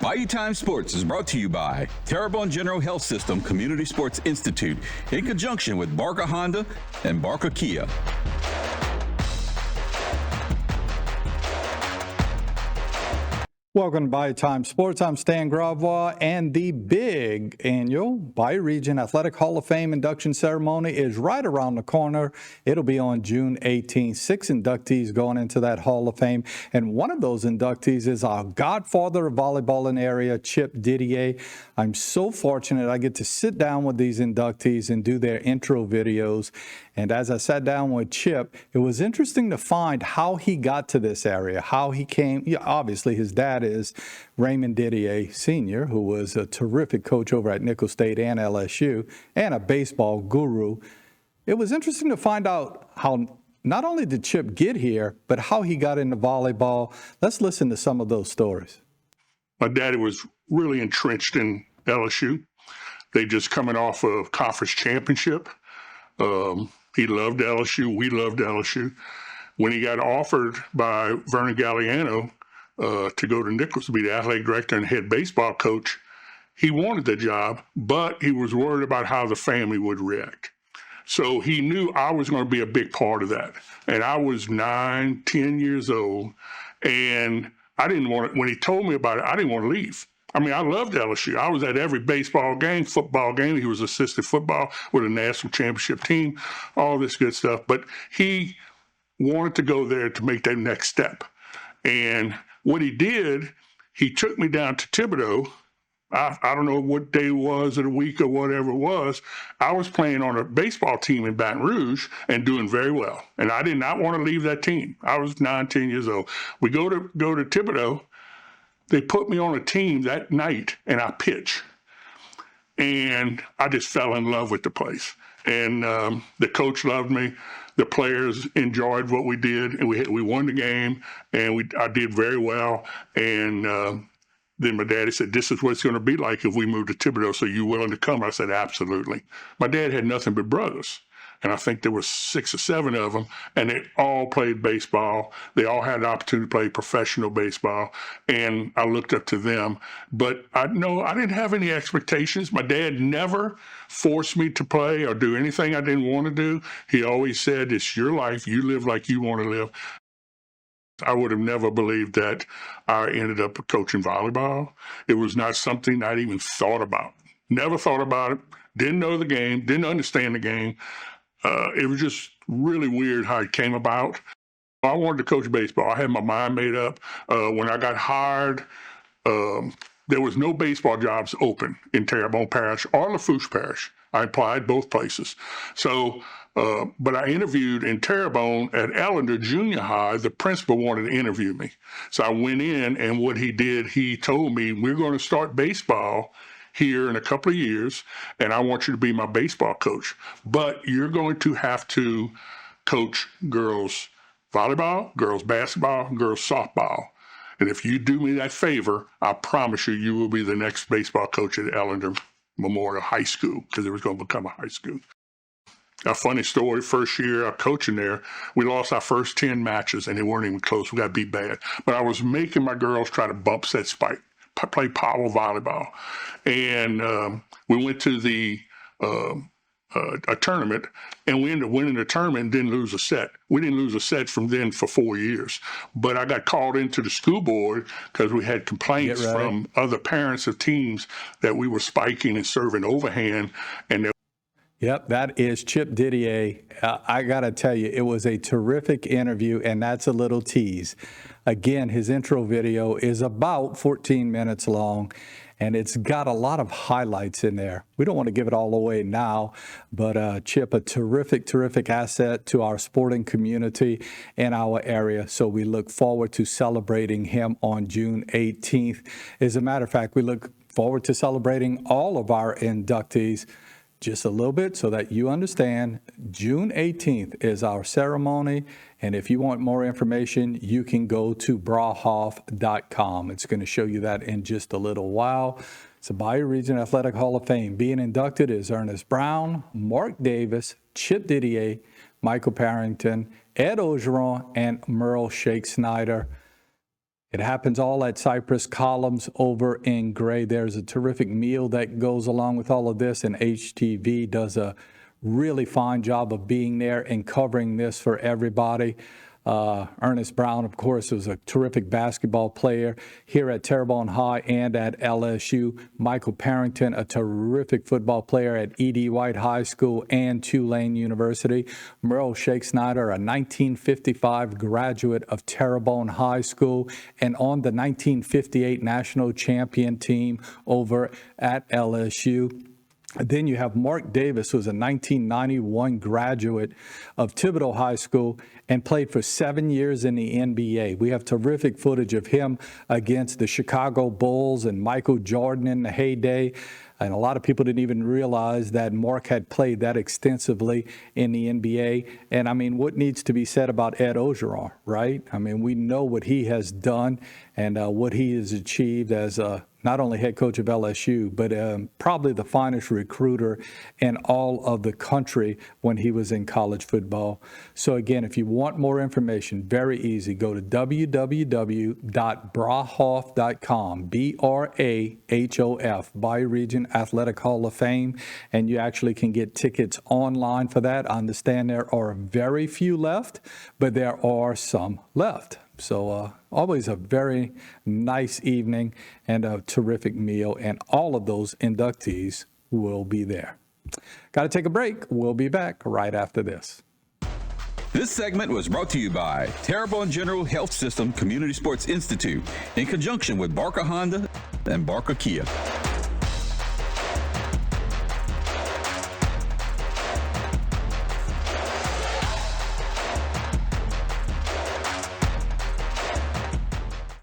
Bayou Time Sports is brought to you by Terrebonne General Health System Community Sports Institute in conjunction with Barker Honda and Barker Kia. Welcome to Bayou Time Sports. I'm Stan Gravois, and the big annual Bayou Region Athletic Hall of Fame induction ceremony is right around the corner. It'll be on June 18th. 6 inductees going into that Hall of Fame, and one of those inductees is our godfather of volleyball in the area, Chip Didier. I'm so fortunate I get to sit down with these inductees and do their intro videos. And as I sat down with Chip, it was interesting to find how he got to this area, how he came. Yeah, obviously, his dad is Raymond Didier Sr., who was a terrific coach over at Nicholls State and LSU, and a baseball guru. It was interesting to find out how not only did Chip get here, but how he got into volleyball. Let's listen to some of those stories. My daddy was really entrenched in LSU. They just coming off a conference championship. He loved LSU. We loved LSU. When he got offered by Vernon Galliano to go to Nicholls to be the athletic director and head baseball coach, he wanted the job, but he was worried about how the family would react. So he knew I was going to be a big part of that. And I was 9, 10 years old, and I didn't want to, when he told me about it, I didn't want to leave. I mean, I loved LSU. I was at every baseball game, football game. He was assistant football with a national championship team, all this good stuff. But he wanted to go there to make that next step. And what he did, he took me down to Thibodeau. I don't know what day it was of the week or whatever it was. I was playing on a baseball team in Baton Rouge and doing very well. And I did not want to leave that team. I was 9, 10 years old. We go to Thibodeau. They put me on a team that night, and I pitch. And I just fell in love with the place. And the coach loved me. The players enjoyed what we did, and we won the game, and I did very well. And then my daddy said, "This is what it's going to be like if we move to Thibodeau. So you willing to come?" I said, "Absolutely." My dad had nothing but brothers. And I think there were 6 or 7 of them, and they all played baseball. They all had the opportunity to play professional baseball, and I looked up to them. But I didn't have any expectations. My dad never forced me to play or do anything I didn't want to do. He always said, "It's your life. You live like you want to live." I would have never believed that I ended up coaching volleyball. It was not something I'd even thought about. Never thought about it. Didn't know the game. Didn't understand the game. It was just really weird how it came about. I wanted to coach baseball. I had my mind made up. When I got hired, there was no baseball jobs open in Terrebonne Parish or Lafourche Parish. I applied both places. So, but I interviewed in Terrebonne at Ellender Junior High. The principal wanted to interview me. So I went in, and what he did, he told me, "We're going to start baseball here in a couple of years, and I want you to be my baseball coach. But you're going to have to coach girls volleyball, girls basketball, girls softball. And if you do me that favor, I promise you, you will be the next baseball coach at Ellender Memorial High School," because it was going to become a high school. A funny story, first year of coaching there, we lost our first 10 matches, and they weren't even close. We got beat bad. But I was making my girls try to bump set spike, play power volleyball. And we went to a tournament, and we ended up winning the tournament and didn't lose a set. We didn't lose a set from then for 4 years. But I got called into the school board because we had complaints from other parents of teams that we were spiking and serving overhand. And Yep, that is Chip Didier. I got to tell you, it was a terrific interview, and that's a little tease. Again, his intro video is about 14 minutes long, and it's got a lot of highlights in there. We don't want to give it all away now, but Chip, a terrific, terrific asset to our sporting community in our area. So we look forward to celebrating him on June 18th. As a matter of fact, we look forward to celebrating all of our inductees just a little bit so that you understand. June 18th is our ceremony, and if you want more information, you can go to brahoff.com. It's going to show you that in just a little while. It's the Bayou Region Athletic Hall of Fame. Being inducted is Ernest Brown, Mark Davis, Chip Didier, Michael Parrington, Ed Ogeron, and Merle Shake Snyder. It happens all at Cypress Columns over in Gray. There's a terrific meal that goes along with all of this, and HTV does a really fine job of being there and covering this for everybody. Ernest Brown, of course, was a terrific basketball player here at Terrebonne High and at LSU. Michael Parrington, a terrific football player at E.D. White High School and Tulane University. Merle Shakesnyder, a 1955 graduate of Terrebonne High School and on the 1958 national champion team over at LSU. Then you have Mark Davis, who was a 1991 graduate of Thibodeau High School and played for 7 years in the NBA. We have terrific footage of him against the Chicago Bulls and Michael Jordan in the heyday. And a lot of people didn't even realize that Mark had played that extensively in the NBA. And I mean, what needs to be said about Ed Ogeron, right? I mean, we know what he has done and what he has achieved as not only head coach of LSU, but probably the finest recruiter in all of the country when he was in college football. So again, if you want more information, very easy. Go to www.brahoff.com, BRAHOF, Bayou Region Athletic Hall of Fame, and you actually can get tickets online for that. I understand there are very few left, but there are some left. So always a very nice evening and a terrific meal, and all of those inductees will be there. Got to take a break. We'll be back right after this. This segment was brought to you by Terrebonne General Health System Community Sports Institute in conjunction with Barker Honda and Barker Kia.